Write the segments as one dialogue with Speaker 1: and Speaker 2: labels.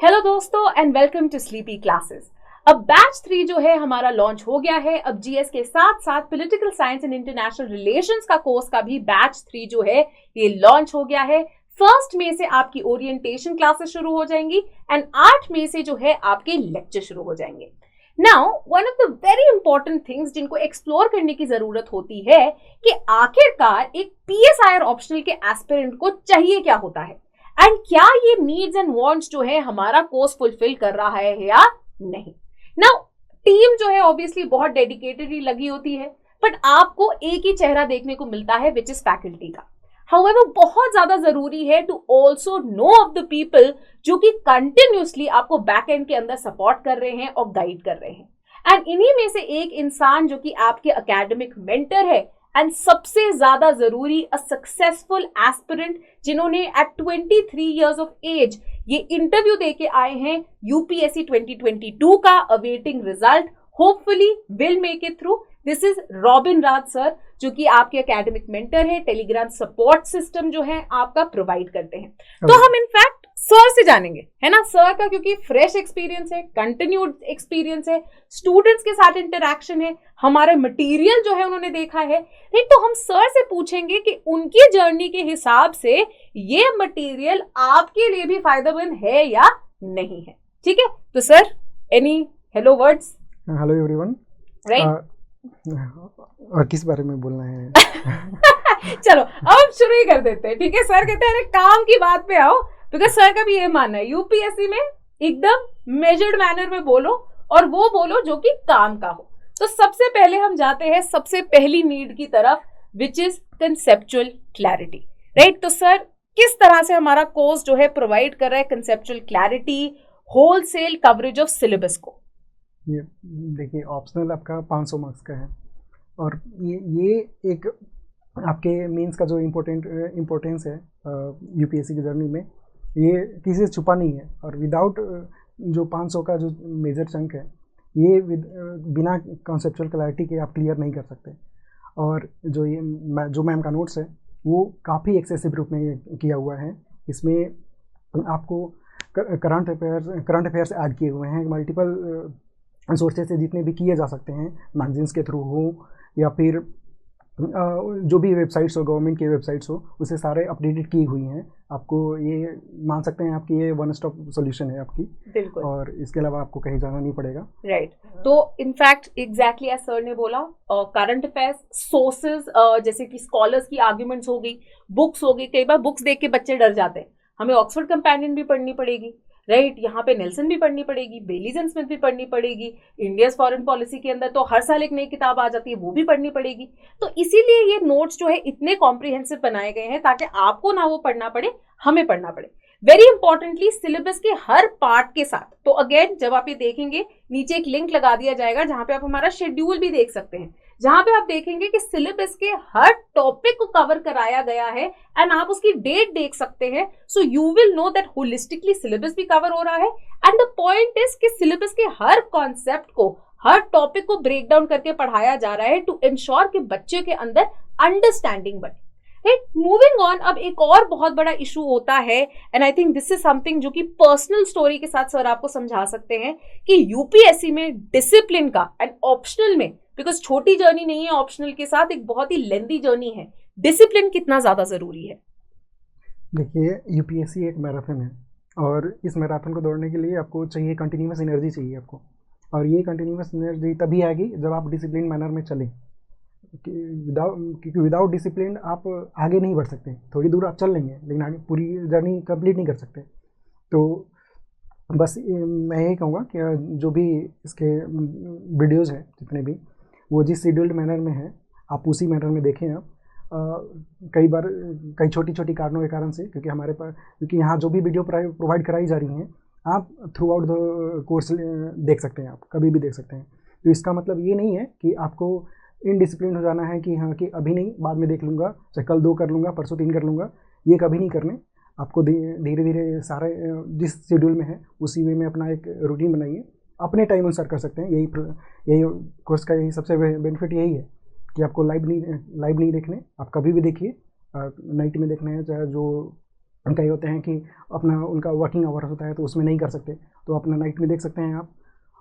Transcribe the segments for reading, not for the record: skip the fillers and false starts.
Speaker 1: Hello दोस्तों and welcome to sleepy classes. अब batch 3 जो है हमारा लॉन्च हो गया है। अब जीएस के साथ साथ political science and international relations का कोर्स का भी बैच 3 जो है ये लॉन्च हो गया है। 1 मई से आपकी ओरिएंटेशन क्लासेस शुरू हो जाएंगी एंड 8 मई से जो है आपके लेक्चर शुरू हो जाएंगे। Now one of the very important things जिनको एक्सप्लोर करने की जरूरत होती है कि आखिरकार एक पीएसआईआर ऑप्शनल के एस्पिरेंट को चाहिए क्या होता है एंड क्या ये नीड्स एंड वांट्स जो है हमारा कोर्स फुलफिल कर रहा है या नहीं। नाउ टीम जो है ऑब्वियसली बहुत डेडिकेटेडली लगी होती है, बट आपको एक ही चेहरा देखने को मिलता है विच इज फैकल्टी का। हाउएवर बहुत ज्यादा जरूरी है to also know of the people जो कि कंटिन्यूसली आपको बैक एंड के अंदर सपोर्ट कर रहे हैं और गाइड कर रहे हैं। एंड इन्हीं में से एक इंसान जो कि आपके एकेडमिक मेंटर है एंड सबसे ज्यादा जरूरी अ सक्सेसफुल एस्पिरेंट जिन्होंने एट 23 इयर्स ऑफ एज ये इंटरव्यू देके आए हैं यूपीएससी 2022 का awaiting result, hopefully will make it through. This is robin Raj sir जो कि आपके एकेडमिक मेंटर है, टेलीग्राम सपोर्ट सिस्टम जो है आपका प्रोवाइड करते हैं। तो हम इनफैक्ट सर से जानेंगे, है ना, सर का क्योंकि फ्रेश एक्सपीरियंस है, कंटिन्यूड एक्सपीरियंस है, स्टूडेंट्स के साथ इंटरेक्शन है, हमारे मटेरियल जो है उन्होंने देखा है। नहीं तो हम सर से पूछेंगे कि उनकी जर्नी के हिसाब से ये मटेरियल आपके लिए भी फायदेमंद है या नहीं है। ठीक है, तो sir any hello words.
Speaker 2: Hello everyone.
Speaker 1: Right,
Speaker 2: और किस बारे में बोलना है?
Speaker 1: चलो अब शुरू ही कर देते हैं। ठीक है, सर कहते हैं अरे काम की बात पे आओ, बिकॉज सर का भी ये मानना है यूपीएससी में एकदम मेजर्ड मैनर में बोलो और वो बोलो जो कि काम का हो। तो सबसे पहले हम जाते हैं सबसे पहली नीड की तरफ which is conceptual clarity. Right, तो सर किस तरह से हमारा कोर्स जो है प्रोवाइड कर रहा है conceptual clarity, wholesale coverage of syllabus को?
Speaker 2: ये देखिए, ऑप्शनल आपका 500 मार्क्स का है और ये एक आपके मेंस का जो इम्पोर्टेंस है यूपीएससी की जर्नी में, ये किसी से छुपा नहीं है। और विदाउट जो 500 का जो मेजर चंक है, ये बिना कॉन्सेप्चुअल क्लैरिटी के आप क्लियर नहीं कर सकते। और जो मैम का नोट्स है वो काफ़ी एक्सेसिव रूप में किया हुआ है। इसमें आपको करंट अफेयर्स ऐड किए हुए हैं, मल्टीपल सोर्सेज से जितने भी किए जा सकते हैं, मैगजीन्स के थ्रू हो या फिर जो भी वेबसाइट्स हो, गवर्नमेंट की वेबसाइट्स हो, उसे सारे अपडेटेड की हुई हैं। आपको ये मान सकते हैं आपकी ये वन स्टॉप सॉल्यूशन है आपकी।
Speaker 1: बिल्कुल,
Speaker 2: और इसके अलावा आपको कहीं जाना नहीं पड़ेगा।
Speaker 1: राइट। तो इनफैक्ट एग्जैक्टली एज सर ने बोला, करंट अफेयर्स सोर्सेज जैसे कि स्कॉलर्स की आर्ग्यूमेंट्स हो गई, बुक्स हो गई। कई बार बुक्स देख के बच्चे डर जाते हैं, हमें ऑक्सफोर्ड कंपेनियन भी पढ़नी पड़ेगी, राइट, यहाँ पे नेल्सन भी पढ़नी पड़ेगी, बेलीज एंड स्मिथ भी पढ़नी पड़ेगी, इंडियाज फॉरेन पॉलिसी के अंदर तो हर साल एक नई किताब आ जाती है, वो भी पढ़नी पड़ेगी। तो इसीलिए ये नोट्स जो है इतने कॉम्प्रिहेंसिव बनाए गए हैं ताकि आपको ना वो पढ़ना पड़े, हमें पढ़ना पड़े। वेरी इंपॉर्टेंटली सिलेबस के हर पार्ट के साथ, तो अगेन जब आप ये देखेंगे नीचे एक लिंक लगा दिया जाएगा जहां पे आप हमारा शेड्यूल भी देख सकते हैं, जहां पे आप देखेंगे कि सिलेबस के हर टॉपिक को कवर कराया गया है एंड आप उसकी डेट देख सकते हैं। So you will know that holistically syllabus भी कवर हो रहा है एंड द पॉइंट इज कि सिलेबस के हर कॉन्सेप्ट को, हर टॉपिक को ब्रेक डाउन करके पढ़ाया जा रहा है टू इंश्योर कि बच्चे के अंदर अंडरस्टैंडिंग बढ़े। राइट, मूविंग ऑन, अब एक और बहुत बड़ा इशू होता है and I think this is something जो कि पर्सनल स्टोरी के साथ सर आपको समझा सकते हैं कि यूपीएससी में डिसिप्लिन का एंड ऑप्शनल में, बिकॉज छोटी जर्नी नहीं है, ऑप्शनल के साथ एक बहुत ही लेंथी जर्नी है, डिसिप्लिन कितना ज्यादा जरूरी है?
Speaker 2: देखिए, यूपीएससी एक मैराथन है और इस मैराथन को दौड़ने के लिए आपको चाहिए कंटिन्यूस एनर्जी चाहिए आपको। और ये कंटिन्यूस एनर्जी तभी आएगी जब आप डिसिप्लिन मैनर में चलें। क्योंकि विदाउट डिसिप्लिन आप आगे नहीं बढ़ सकते। थोड़ी दूर आप चल लेंगे लेकिन आगे पूरी जर्नी कंप्लीट नहीं कर सकते। तो बस मैं यही कहूँगा कि जो भी इसके वीडियोस हैं जितने भी, वो जिस शेड्यूल्ड मैनर में है आप उसी मैनर में देखें। आप कई बार कई छोटी छोटी कारणों के कारण से, क्योंकि हमारे पास, क्योंकि यहाँ जो भी वीडियो प्रोवाइड कराई जा रही हैं आप थ्रू आउट द कोर्स देख सकते हैं, आप कभी भी देख सकते हैं। तो इसका मतलब ये नहीं है कि आपको इनडिसिप्लिन हो जाना है कि हाँ कि अभी नहीं, बाद में देख लूँगा, चाहे कल 2 कर लूँगा, परसों 3 कर लूँगा। ये कभी नहीं करने। आपको धीरे धीरे सारे जिस शेड्यूल में है उसी वे में अपना एक रूटीन बनाइए, अपने टाइम अनुसार कर सकते हैं। यही कोर्स का यही सबसे बेनिफिट यही है कि आपको लाइव नहीं देखने, आप कभी भी देखिए। नाइट में देखना है, चाहे जो कई होते हैं कि अपना उनका वर्किंग आवर्स होता है तो उसमें नहीं कर सकते, तो अपना नाइट में देख सकते हैं आप।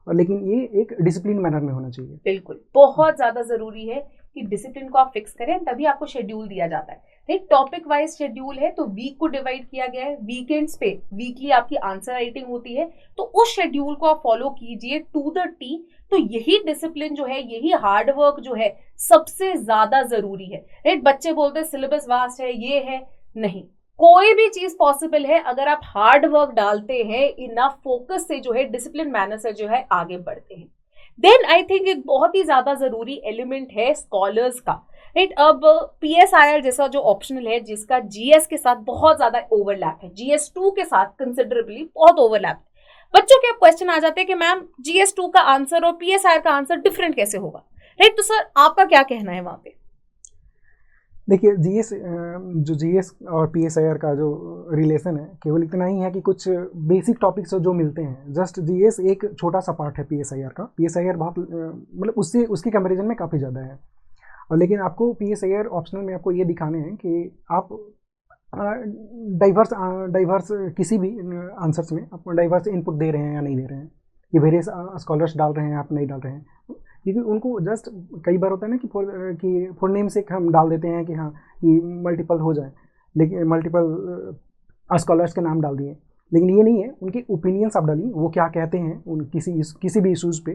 Speaker 2: और लेकिन ये एक डिसिप्लिन मैनर में होना चाहिए।
Speaker 1: बिल्कुल, बहुत ज्यादा जरूरी है कि डिसिप्लिन को आप फिक्स करें, तभी आपको शेड्यूल दिया जाता है। राइट, टॉपिक वाइज शेड्यूल है, तो वीक को डिवाइड किया गया है, वीकेंड्स पे वीकली आपकी आंसर राइटिंग होती है, तो उस शेड्यूल को आप फॉलो कीजिए टू द टी। तो यही डिसिप्लिन जो है, यही हार्ड वर्क जो है, सबसे ज्यादा जरूरी है। राइट, बच्चे बोलते हैं सिलेबस वास्ट है, ये है, नहीं, कोई भी चीज पॉसिबल है अगर आप हार्ड वर्क डालते हैं, इनफ फोकस से जो है, डिसिप्लिन मैनर से जो है आगे बढ़ते हैं। देन आई थिंक एक बहुत ही ज्यादा जरूरी एलिमेंट है स्कॉलर्स का। राइट, अब PSIR जैसा जो ऑप्शनल है, जिसका GS के साथ बहुत ज्यादा ओवरलैप है, GS2 के साथ कंसिडरेबली बहुत ओवरलैप है। बच्चों के अब क्वेश्चन आ जाते हैं कि मैम GS2 का आंसर और PSIR का आंसर डिफरेंट कैसे होगा। राइट, तो सर आपका क्या कहना है वहां पे?
Speaker 2: देखिए, जो GS और PSIR का जो रिलेशन है केवल इतना ही है कि कुछ बेसिक टॉपिक्स जो मिलते हैं। जस्ट GS एक छोटा सा पार्ट है PSIR का। PSIR बहुत मतलब उसके कंपैरिजन में काफ़ी ज़्यादा है। और लेकिन आपको PSIR ऑप्शनल में आपको ये दिखाने हैं कि आप डाइवर्स किसी भी आंसर्स में आप डाइवर्स इनपुट दे रहे हैं या नहीं दे रहे हैं, ये वेरियस स्कॉलर्स डाल रहे हैं, आप नहीं डाल रहे हैं। क्योंकि उनको जस्ट कई बार होता है ना कि फुल नेम से हम डाल देते हैं कि हाँ कि मल्टीपल हो जाए, लेकिन मल्टीपल स्कॉलर्स के नाम डाल दिए, लेकिन ये नहीं है, उनके ओपिनियंस आप डालिए, वो क्या कहते हैं उन किसी भी इशूज़ पे,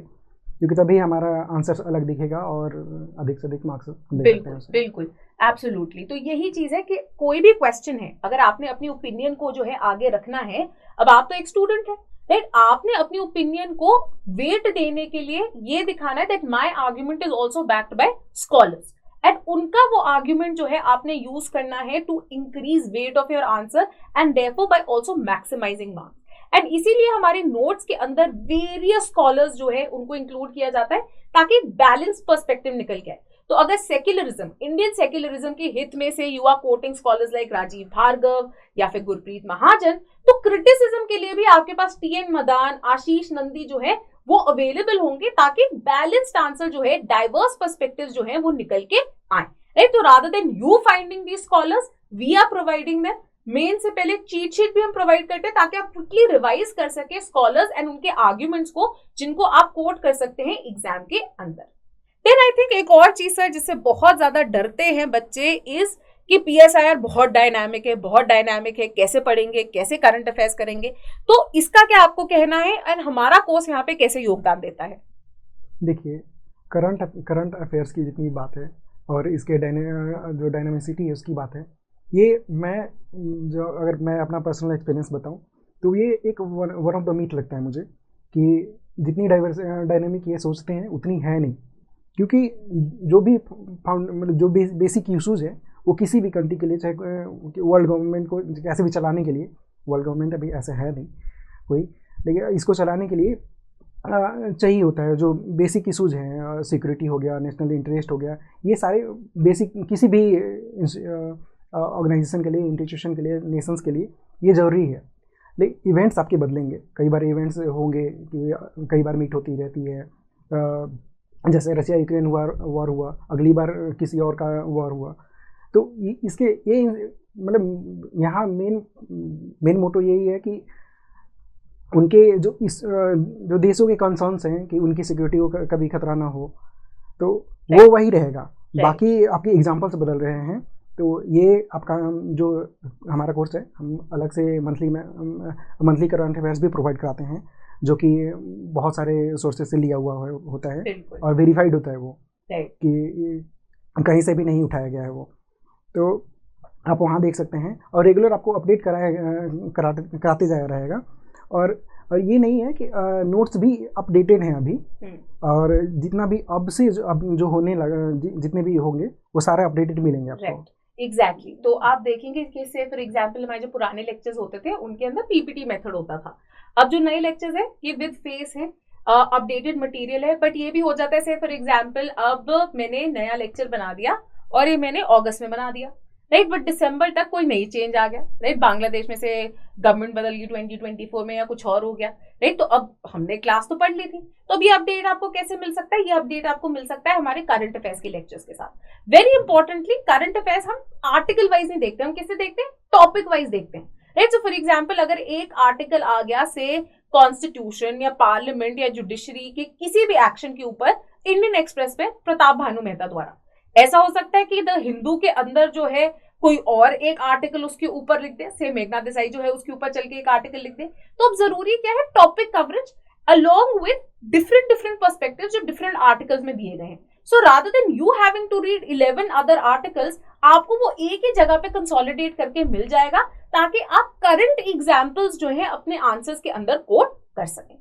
Speaker 2: क्योंकि तभी हमारा आंसर अलग दिखेगा और अधिक से अधिक मार्क्स ले सकते हैं।
Speaker 1: बिल्कुल, एब्सोल्युटली। तो यही चीज है कि कोई भी क्वेश्चन है, अगर आपने अपनी ओपिनियन को जो है आगे रखना है, अब आप तो एक स्टूडेंट है, राइट, आपने अपनी ओपिनियन को वेट देने के लिए ये दिखाना है that my argument is also backed by scholars, and उनका वो आर्गुमेंट जो है आपने यूज करना है to increase weight of your answer and therefore by also maximising marks. And इसीलिए हमारे नोट्स के अंदर वेरियस स्कॉलर्स जो है उनको इंक्लूड किया जाता है, ताकि बैलेंस पर्सपेक्टिव निकल के आए। तो अगर सेक्युलरिज्म, इंडियन सेक्युलरिज्म के हित में से you are quoting scholars like Rajeev Bhargava या फिर गुरप्रीत महाजन, तो क्रिटिसिज्म के लिए भी आपके पास TN मदान, आशीष नंदी जो है वो अवेलेबल होंगे, ताकि बैलेंस्ड आंसर जो है, डाइवर्स पर्सपेक्टिव जो है वो निकल के आए। राइट, तो rather than you finding the scholars, we are providing them. Mains से पहले चीट शीट भी हम प्रोवाइड करते हैं, ताकि आप क्विकली रिवाइज कर सके स्कॉलर्स एंड उनके आर्ग्यूमेंट्स को, जिनको आप कोट कर सकते हैं एग्जाम के अंदर। देन आई थिंक एक और चीज सर जिससे बहुत ज्यादा डरते हैं बच्चे इज कि PSIR बहुत डायनामिक है, कैसे पढ़ेंगे, कैसे करंट अफेयर्स करेंगे। तो इसका क्या आपको कहना है, एंड हमारा कोर्स यहाँ पे कैसे योगदान देता है?
Speaker 2: देखिए, करंट अफेयर्स की जितनी बात है और इसके जो डायनामिसिटी है उसकी बात है, ये अगर मैं अपना पर्सनल एक्सपीरियंस बताऊं तो ये एक वन ऑफ द मीट लगता है मुझे, कि जितनी डायनामिक ये सोचते हैं उतनी है नहीं। क्योंकि जो भी मतलब जो बेसिक इशूज़ है वो किसी भी कंट्री के लिए, चाहे वर्ल्ड गवर्नमेंट को कैसे भी चलाने के लिए, वर्ल्ड गवर्नमेंट अभी ऐसा है नहीं कोई, लेकिन इसको चलाने के लिए चाहिए होता है। जो बेसिक इशूज़ हैं, सिक्योरिटी हो गया, नेशनल इंटरेस्ट हो गया, ये सारे बेसिक किसी भी ऑर्गेनाइजेशन के लिए, इंस्टीट्यूशन के लिए, नेशंस के लिए ये ज़रूरी है। लेकिन इवेंट्स आपके बदलेंगे, कई बार इवेंट्स होंगे कि कई बार मीट होती रहती है, जैसे रशिया यूक्रेन वॉर हुआ, अगली बार किसी और का वॉर हुआ। तो ये मतलब यहाँ मेन मोटो यही है कि उनके जो देशों के कंसर्न्स हैं कि उनकी सिक्योरिटी को कभी खतरा ना हो, तो वो वही रहेगा। बाकी आपके एग्जाम्पल्स बदल रहे हैं। तो ये आपका जो हमारा कोर्स है, हम अलग से मंथली करंट अफेयर्स भी प्रोवाइड कराते हैं, जो कि बहुत सारे सोर्सेज से लिया हुआ होता है और वेरीफाइड होता है वो, कि कहीं से भी नहीं उठाया गया है वो। तो आप वहाँ देख सकते हैं और रेगुलर आपको अपडेट कराते जाया रहेगा। और ये नहीं है कि नोट्स भी अपडेटेड हैं अभी, और जितना भी अब जो होने लगा, जितने भी होंगे वो सारे अपडेटेड मिलेंगे आपको।
Speaker 1: एग्जैक्टली। तो आप देखेंगे कि से फॉर एग्जांपल हमारे जो पुराने लेक्चर्स होते थे उनके अंदर PPT मेथड होता था। अब जो नए लेक्चर्स है ये विद फेस है, अपडेटेड मटेरियल है। बट ये भी हो जाता है, से फॉर एग्जांपल अब मैंने नया लेक्चर बना दिया और ये मैंने अगस्त में बना दिया, राइट, बट दिसंबर तक कोई नई चेंज आ गया, राइट, बांग्लादेश में से गवर्नमेंट बदल गई 2024 में या कुछ और हो गया, राइट। तो अब हमने क्लास तो पढ़ ली थी, तो अब ये अपडेट आपको कैसे मिल सकता है? ये अपडेट आपको मिल सकता है हमारे करंट अफेयर्स के लेक्चर्स के साथ। वेरी इंपॉर्टेंटली, करंट अफेयर्स हम आर्टिकल वाइज नहीं देखते, हम किससे देखते हैं? टॉपिक वाइज देखते हैं। राइट। सो फॉर एग्जाम्पल अगर एक आर्टिकल आ गया से कॉन्स्टिट्यूशन या पार्लियामेंट या जुडिशरी के किसी भी एक्शन के ऊपर इंडियन एक्सप्रेस पे प्रताप भानु मेहता द्वारा, ऐसा हो सकता है कि द हिंदू के अंदर जो है कोई और एक आर्टिकल उसके ऊपर लिख दे, से मेघना देसाई जो है उसके ऊपर चल के एक आर्टिकल लिख दे। तो अब जरूरी क्या है, topic coverage along with different perspectives जो डिफरेंट आर्टिकल्स में दिए गए हैं। So rather than you having to read 11 other articles, आपको वो एक ही जगह पे कंसोलिडेट करके मिल जाएगा ताकि आप करंट एग्जाम्पल्स जो है अपने आंसर्स के अंदर कोट कर सकें।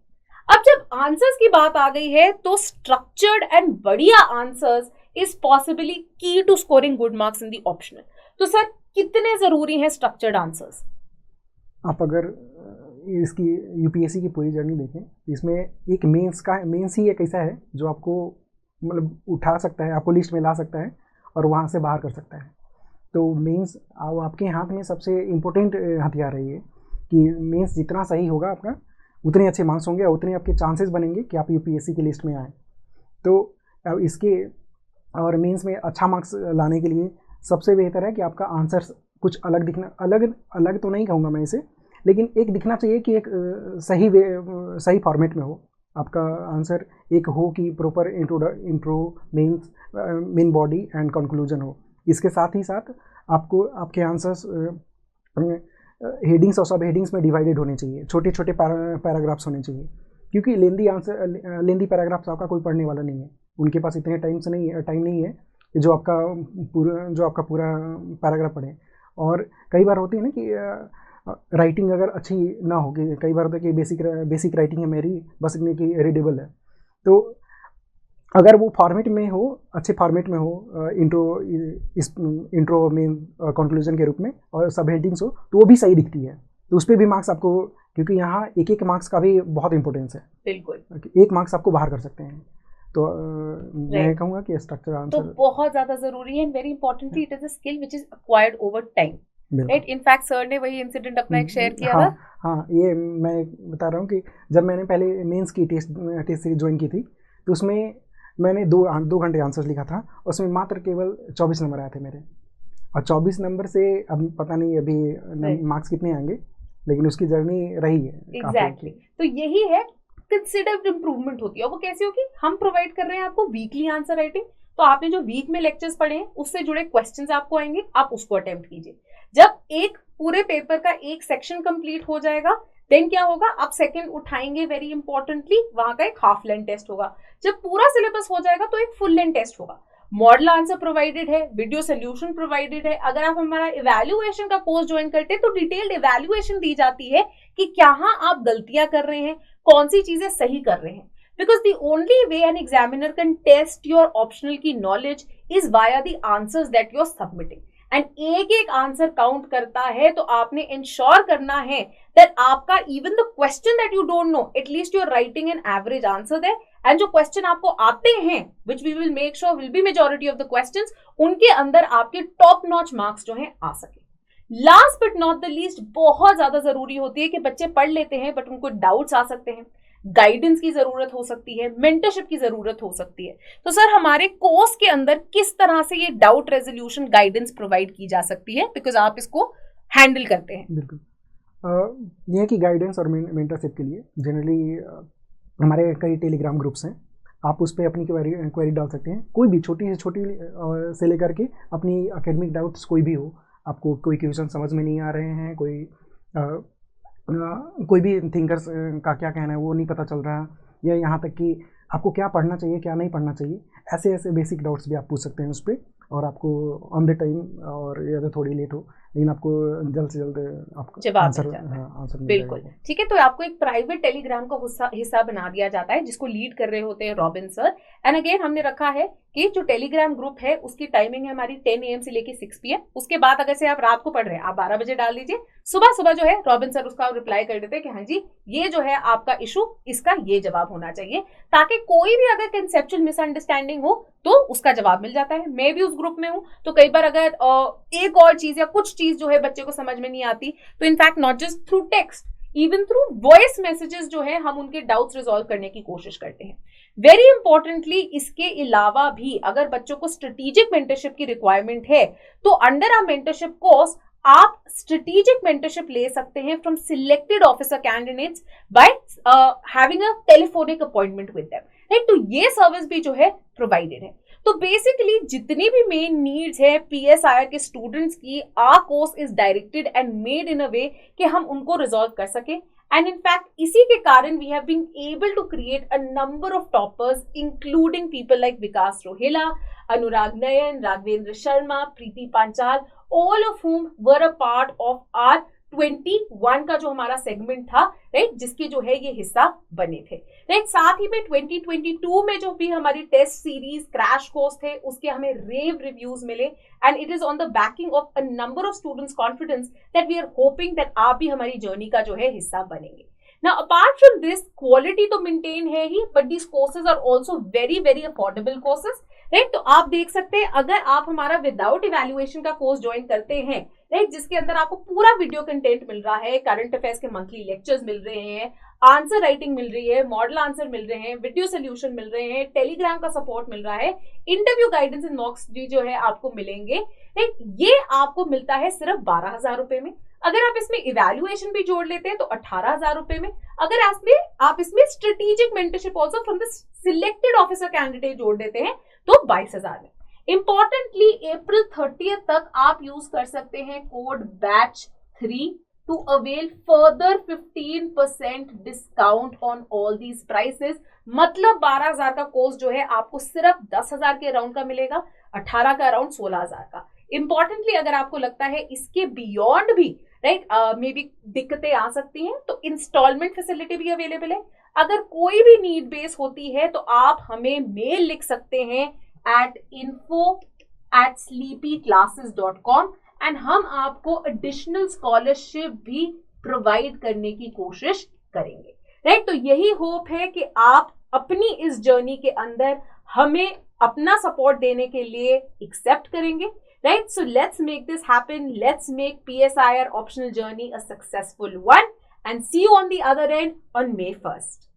Speaker 1: अब जब आंसर्स की बात आ गई है तो स्ट्रक्चर्ड एंड बढ़िया answers is possibly key to scoring good marks in the optional. तो सर कितने जरूरी हैं स्ट्रक्चर्ड आंसर्स?
Speaker 2: आप अगर इसकी यूपीएससी की पूरी जर्नी देखें, इसमें एक मेंस ही एक ऐसा है जो आपको मतलब उठा सकता है, आपको लिस्ट में ला सकता है और वहाँ से बाहर कर सकता है। तो मेंस आपके हाथ में सबसे इम्पोर्टेंट हथियार है ये, कि मेंस जितना सही होगा आपका उतने अच्छे मार्क्स होंगे और उतने आपके चांसेस बनेंगे कि आप यूपीएससी की लिस्ट में आएँ। तो अब इसके और मेंस में अच्छा मार्क्स लाने के लिए सबसे बेहतर है कि आपका आंसर कुछ अलग दिखना, अलग तो नहीं कहूँगा मैं इसे, लेकिन एक दिखना चाहिए कि एक सही फॉर्मेट में हो आपका आंसर, एक हो कि proper intro mains main body and conclusion हो। इसके साथ ही साथ आपको आपके आंसर्स हेडिंग्स और सब हेडिंग्स में डिवाइडेड होने चाहिए, छोटे छोटे पैराग्राफ्स होने चाहिए, क्योंकि लेंदी पैराग्राफ्स आपका कोई पढ़ने वाला नहीं है, उनके पास इतने टाइम नहीं है जो आपका पूरा पैराग्राफ पढ़े। और कई बार होती है ना कि राइटिंग अगर अच्छी ना हो, कि कई बार होता है कि बेसिक राइटिंग है मेरी, बस इतनी कि रीडेबल है, तो अगर वो फॉर्मेट में हो, अच्छे फॉर्मेट में हो, इंट्रो मेन कंक्लूजन के रूप में, और सब हेडिंग्स हो, तो वो भी सही दिखती है। तो उस पर भी मार्क्स आपको, क्योंकि यहाँ एक मार्क्स का भी बहुत इंपॉर्टेंस है,
Speaker 1: बिल्कुल
Speaker 2: एक मार्क्स आपको बाहर कर सकते हैं। तो मैं कहूँगा कि स्ट्रक्चर आंसर
Speaker 1: तो बहुत ज्यादा जरूरी है, very importantly it is a skill which is acquired over time, right. In fact sir ने वही इंसिडेंट अपना एक शेयर किया था।
Speaker 2: हाँ, ये मैं बता रहा हूँ कि जब मैंने पहले मेंस की टेस्ट सीरीज ज्वाइन की थी, तो उसमें मैंने 2 घंटे आंसर्स लिखा था, उसमें मात्र केवल 24 नंबर आए थे मेरे, और 24 नंबर से अब पता नहीं अभी मार्क्स कितने आएंगे, लेकिन उसकी जर्नी रही है।
Speaker 1: एग्जैक्टली तो यही है, कंसिडर्ड इंप्रूवमेंट होती है। वो कैसे होगी, हम प्रोवाइड कर रहे हैं आपको वीकली आंसर राइटिंग, तो आपने जो वीक में लेक्चर्स पढ़े हैं उससे जुड़े क्वेश्चंस आपको आएंगे, आप उसको अटेम्प्ट कीजिए। जब एक पूरे पेपर का एक सेक्शन कंप्लीट हो जाएगा, देन क्या होगा, आप सेकंड उठाएंगे, वेरी इंपॉर्टेंटली वहां का एक हाफ लेंथ टेस्ट होगा। जब पूरा सिलेबस हो जाएगा तो एक फुल लेंथ टेस्ट होगा। मॉडल आंसर प्रोवाइडेड है, वीडियो सोल्यूशन प्रोवाइडेड है। अगर आप हमारा इवैल्यूएशन का कोर्स ज्वाइन करते हैं तो डिटेल्ड इवैल्यूएशन दी जाती है कि कहाँ आप गलतियां कर रहे हैं, कौन सी चीजें सही कर रहे हैं। Because the only way an examiner can test your optional की knowledge is via the answers that you're submitting. And एक आंसर काउंट करता है, तो आपने इंश्योर करना है that आपका even the question that you don't know, at least you're writing an average answer there, and जो क्वेश्चन आपको आते हैं, which we will make sure will be majority of the questions, उनके अंदर आपके टॉप नॉच मार्क्स जो हैं आ सके। Last but not the least, बहुत ज्यादा जरूरी होती है कि बच्चे पढ़ लेते हैं बट उनको डाउट्स आ सकते हैं, गाइडेंस की जरूरत हो सकती है, मेंटरशिप की जरूरत हो सकती है। तो सर हमारे कोर्स के अंदर किस तरह से ये डाउट रेजोल्यूशन गाइडेंस प्रोवाइड की जा सकती है, बिकॉज आप इसको हैंडल करते हैं?
Speaker 2: बिल्कुल, ये है कि गाइडेंस और मेंटरशिप के लिए जनरली हमारे कई टेलीग्राम ग्रुप्स हैं, आप उस पर अपनी क्वेरी डाल सकते हैं, कोई भी छोटी से छोटी से लेकर के अपनी एकेडमिक डाउट्स कोई भी हो, आपको कोई क्वेश्चन समझ में नहीं आ रहे हैं, कोई भी थिंकर्स का क्या कहना है वो नहीं पता चल रहा, या यहाँ तक कि आपको क्या पढ़ना चाहिए क्या नहीं पढ़ना चाहिए, ऐसे बेसिक डाउट्स भी आप पूछ सकते हैं उस पर, और आपको ऑन द टाइम, और या तो थोड़ी लेट हो लेकिन आपको जल्द से जल्द आपको आंसर
Speaker 1: बिल्कुल ठीक है। तो आपको एक प्राइवेट टेलीग्राम का हिस्सा बना दिया जाता है जिसको लीड कर रहे होते हैं रॉबिन सर। एंड अगेन हमने रखा है कि जो टेलीग्राम ग्रुप है उसकी टाइमिंग है हमारी 10 AM से लेके 6 PM। उसके बाद अगर से आप रात को पढ़ रहे हैं आप 12 बजे डाल दीजिए, सुबह जो है रॉबिन सर उसका रिप्लाई कर देते हैं कि हाँ जी ये जो है आपका इशू, इसका ये जवाब होना चाहिए, ताकि कोई भी अगर कंसेप्चुअल मिसअंडरस्टैंडिंग हो तो उसका जवाब मिल जाता है। मैं भी उस ग्रुप में हूं, तो कई बार अगर एक और चीज या कुछ चीज जो है बच्चे को समझ में नहीं आती, तो in fact not just through text, even through voice messages जो है हम उनके डाउट्स रिजॉल्व करने की कोशिश करते हैं। वेरी इंपॉर्टेंटली इसके अलावा भी अगर बच्चों को स्ट्रेटेजिक मेंटरशिप की रिक्वायरमेंट है तो अंडर आवर मेंटरशिप कोर्स आप स्ट्रेटेजिक मेंटरशिप ले सकते हैं from selected officer candidates by having a telephonic appointment with them, right. तो ये सर्विस भी जो है प्रोवाइडेड है। तो बेसिकली जितनी भी मेन नीड्स है PSIR के स्टूडेंट्स की, our course is directed and made in a way कि हम उनको रिजॉल्व कर सके। And in fact, इसी के कारण we have been able to create a number of toppers, including people like Vikas Rohila, Anurag Nayan, Raghavendra Sharma, Preeti Panchal, all of whom were a part of our 21 का जो हमारा segment था, right, जिसके जो है ये हिस्सा बने थे, राइट। साथ ही में 2022 में जो भी हमारी टेस्ट सीरीज क्रैश कोर्स थे उसके हमें रेव रिव्यूज मिले, and it is on the backing of a number of students confidence that we are hoping that आप भी हमारी जर्नी का जो है हिस्सा बनेंगे। Now, apart from this, quality तो maintain है ही, but these courses are also very very affordable courses, right? तो आप देख सकते हैं अगर आप हमारा विदाउट इवैल्यूएशन का कोर्स ज्वाइन करते हैं, राइट, जिसके अंदर आपको पूरा वीडियो कंटेंट मिल रहा है, करंट अफेयर्स के मंथली लेक्चर्स मिल रहे हैं, आंसर राइटिंग मिल रही है, मॉडल आंसर मिल रहे हैं, वीडियो सोल्यूशन मिल रहे हैं, टेलीग्राम का सपोर्ट मिल रहा है, इंटरव्यू गाइडेंस एंड मॉक्स भी जो है आपको मिलेंगे, राइट। ये आपको मिलता है सिर्फ 12,000 रुपए में। अगर आप इसमें इवैल्यूएशन भी जोड़ लेते हैं तो 18,000 रुपए में। अगर आप इसमें strategic mentorship also from the selected officer candidate जोड़ देते हैं तो 22,000 में। इंपॉर्टेंटली अप्रैल 30 तक आप यूज कर सकते हैं code BATCH3 to avail further 15% discount on all these prices. मतलब 12,000 का कोर्स जो है आपको सिर्फ 10,000 के अराउंड का मिलेगा, 18 का अराउंड 16,000 का। इंपॉर्टेंटली अगर आपको लगता है इसके बियॉन्ड भी, राइट, मे बी दिक्कतें आ सकती हैं तो इंस्टॉलमेंट फैसिलिटी भी अवेलेबल है। अगर कोई भी नीड बेस होती है तो आप हमें मेल लिख सकते हैं at info@sleepyclasses.com एंड हम आपको एडिशनल स्कॉलरशिप भी प्रोवाइड करने की कोशिश करेंगे, राइट। तो यही होप है कि आप अपनी इस जर्नी के अंदर हमें अपना सपोर्ट देने के लिए एक्सेप्ट करेंगे, right? So let's make this happen. Let's make PSIR optional journey a successful one and see you on the other end on May 1st.